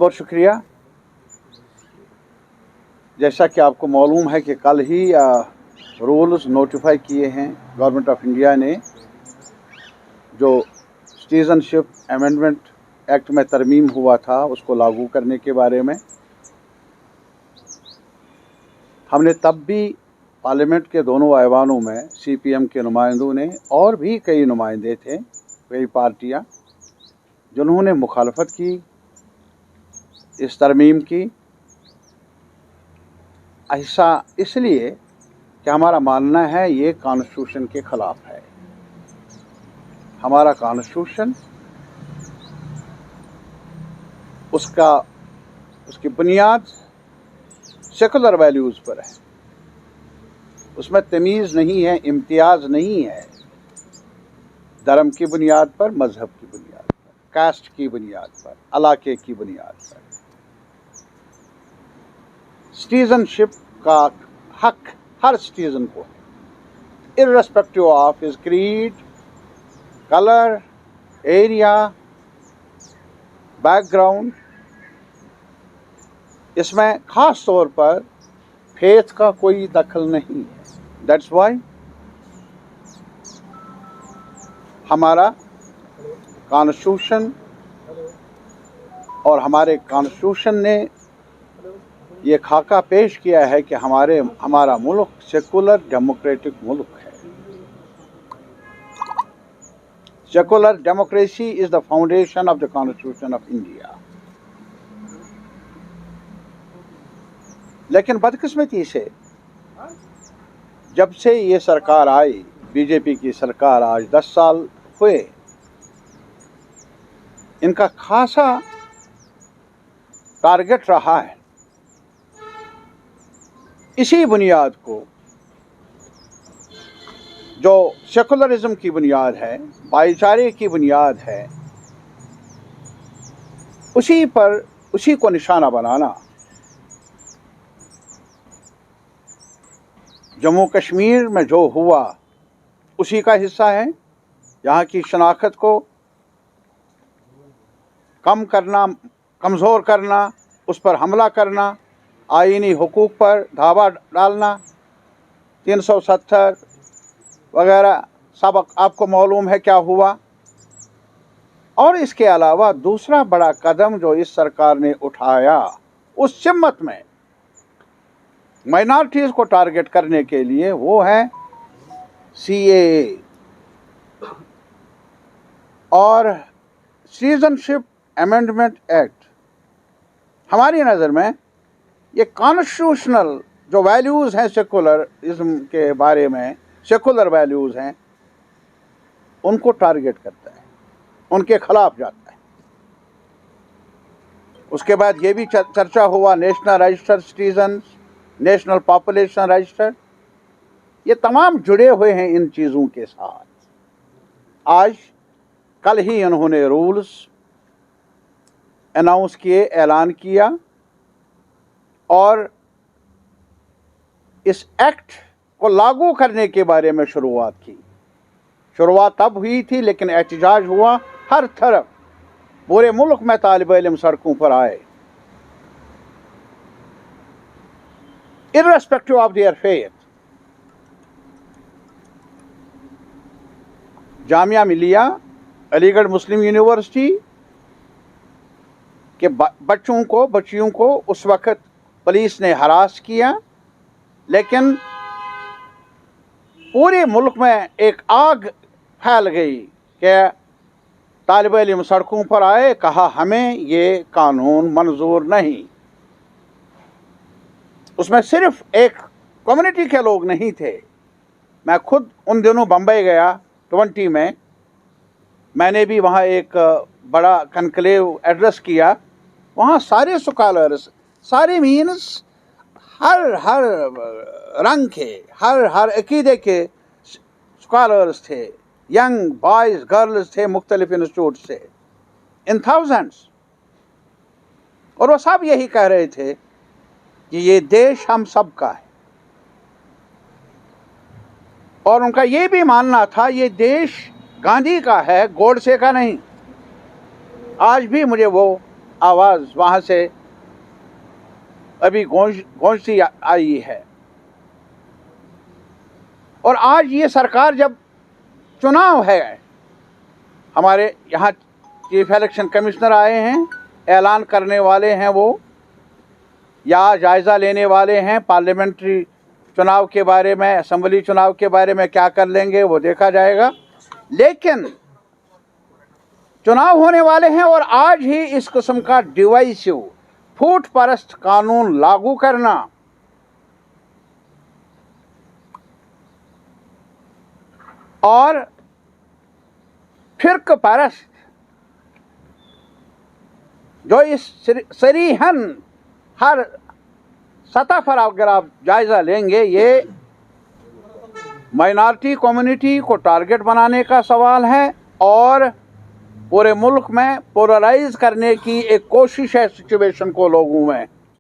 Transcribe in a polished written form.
बहुत शुक्रिया। जैसा कि आपको मालूम है कि कल ही रूल्स नोटिफाई किए हैं गवर्नमेंट ऑफ इंडिया ने, जो सिटीजनशिप अमेंडमेंट एक्ट में तरमीम हुआ था उसको लागू करने के बारे में। हमने तब भी पार्लियामेंट के दोनों ऐवानों में CPM के नुमाइंदों ने और भी कई नुमाइंदे थे, कई पार्टियां, जिन्होंने मुखालफत की इस तरमीम की। ऐसा इसलिए कि हमारा मानना है ये कॉन्स्टिट्यूशन के ख़िलाफ़ है। हमारा कॉन्स्टिट्यूशन उसकी बुनियाद सेकुलर वैल्यूज़ पर है। उसमें तमीज़ नहीं है, इम्तियाज़ नहीं है, धर्म की बुनियाद पर, मज़हब की बुनियाद पर, कास्ट की बुनियाद पर, इलाके की बुनियाद पर। सिटीजनशिप का हक हर सिटीजन को है, irrespective of his creed, colour, area, background. इसमें खास तौर पर फेथ का कोई दखल नहीं है। दैट्स वाई हमारा कॉन्स्टिट्यूशन और हमारे कॉन्स्टिट्यूशन ने ये खाका पेश किया है कि हमारा मुल्क सेकुलर डेमोक्रेटिक मुल्क है। Secular democracy is the foundation of the constitution of India. लेकिन बदकिस्मती से जब से ये सरकार आई, बीजेपी की सरकार, आज 10 साल हुए, इनका खासा टारगेट रहा है इसी बुनियाद को, जो सेकुलरिज्म की बुनियाद है, भाईचारे की बुनियाद है, उसी को निशाना बनाना। जम्मू कश्मीर में जो हुआ उसी का हिस्सा है। यहाँ की शनाख्त को कम करना, कमज़ोर करना, उस पर हमला करना, आईनी हुकूक पर धावा डालना, 370 वगैरह सब आपको मालूम है क्या हुआ। और इसके अलावा दूसरा बड़ा कदम जो इस सरकार ने उठाया उस सिमत में माइनॉरिटीज़ को टारगेट करने के लिए, वो है CAA। और सिटीजनशिप अमेंडमेंट एक्ट हमारी नज़र में ये कॉन्स्टिट्यूशनल जो वैल्यूज़ हैं सेकुलरिज्म के बारे में, सेकुलर वैल्यूज़ हैं, उनको टारगेट करता है, उनके खिलाफ जाता है। उसके बाद ये भी चर्चा हुआ national register citizen, national population register, ये तमाम जुड़े हुए हैं इन चीज़ों के साथ। आज कल ही इन्होंने रूल्स अनाउंस किए, ऐलान किया, और इस एक्ट को लागू करने के बारे में शुरुआत की। शुरुआत तब हुई थी, लेकिन एहतजाज हुआ हर तरफ, पूरे मुल्क में तालिब इल्म सड़कों पर आए, irrespective of their faith। Jamia Millia, Aligarh Muslim university के बच्चियों को उस वक़्त पुलिस ने हरास किया, लेकिन पूरे मुल्क में एक आग फैल गई कि तालिब इल्म सड़कों पर आए, कहा हमें ये कानून मंजूर नहीं। उसमें सिर्फ एक कम्युनिटी के लोग नहीं थे। मैं खुद उन दिनों बम्बई गया 20 में, मैंने भी वहाँ एक बड़ा कनक्लेव एड्रेस किया। वहाँ सारे स्कॉलर्स, सारे मीन्स हर रंग के, हर अकीदे के स्कॉलर्स थे, यंग बॉयज़ गर्ल्स थे, मुख्तलिफ इंस्टीट्यूट से, इन थाउजेंड्स। और वो सब यही कह रहे थे कि ये देश हम सब का है, और उनका ये भी मानना था ये देश गांधी का है, गोडसे का नहीं। आज भी मुझे वो आवाज़ वहाँ से अभी गूंजती आई है। और आज ये सरकार, जब चुनाव है, हमारे यहाँ चीफ इलेक्शन कमिश्नर आए हैं, ऐलान करने वाले हैं वो, या जायज़ा लेने वाले हैं पार्लियामेंट्री चुनाव के बारे में, असेंबली चुनाव के बारे में क्या कर लेंगे वो देखा जाएगा। लेकिन चुनाव होने वाले हैं और आज ही इस किस्म का डिवाइसिव फूट परस्त कानून लागू करना और फिरक परस्त जो इस सरीहन हर सतह पर अगर आप जायज़ा लेंगे, ये माइनॉरिटी कम्युनिटी को टारगेट बनाने का सवाल है और पूरे मुल्क में पोलराइज करने की एक कोशिश है सिचुएशन को लोगों में।